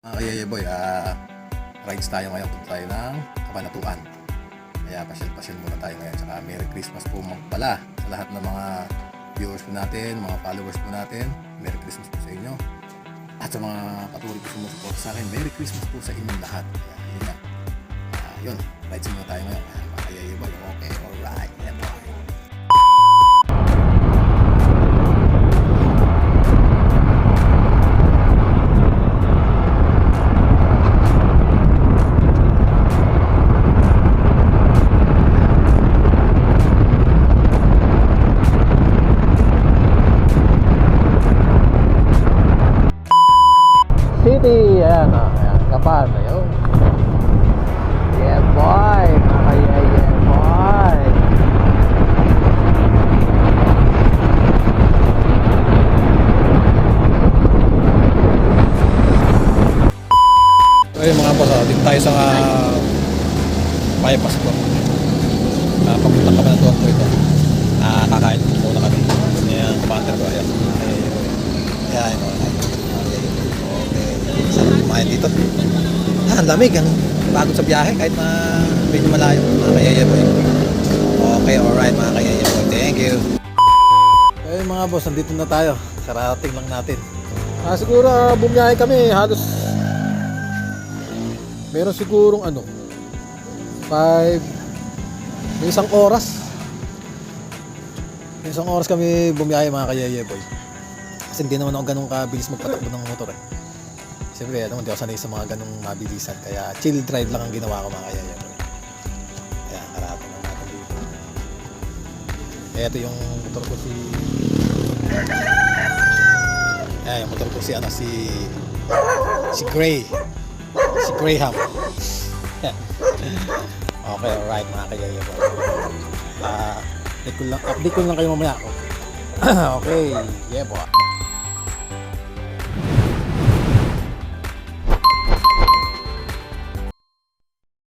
Yeye boy, rides tayo ngayon. Punta tayo ng Kabanatuan. Kaya pasyal-pasyal muna tayo ngayon. Tsaka Merry Christmas po pala sa lahat ng mga viewers po natin, mga followers po natin. Merry Christmas po sa inyo. At sa mga patuloy po sumusupport sa akin, Merry Christmas po sa inyong lahat. Kaya yun na. Yun, rides muna tayo ngayon. Mga Yeye boy, okay, alright. Yan po. City, ayan, ayan, Kapan, ayun. Yeah boy, mga yeah boy. So yun mga boss, dito tayo sa bypass ko. Papunta ka na doon po ito. Kakain muna kami. Ayan, panther ko. Ayan. Ayan. Sarap kumain dito. Ang lamig. Ang pagod sa biyahe kahit medyo malayo. Mga kayaya boy. Okay, alright mga kayaya boy. Thank you. Ayun mga boss, nandito na tayo. Karating lang natin. Siguro bumiyahe kami halos meron sigurong 5 isang oras. Isang oras kami bumiyahe mga kayaya boy. Kasi hindi naman ako ganun kabilis magpatakbo ng motor eh. Siyempre, hindi ako sanay sa mga ganung mabilisan. Kaya chill drive lang ang ginawa ko mga kayaya boy. Kaya karating lang natin dito. Ito yung motor ko si... Ayan, yung motor ko si Gray. Si Graham. Okay, alright mga kayaya boy. Update ko lang kayo mamaya. Okay, yeah po.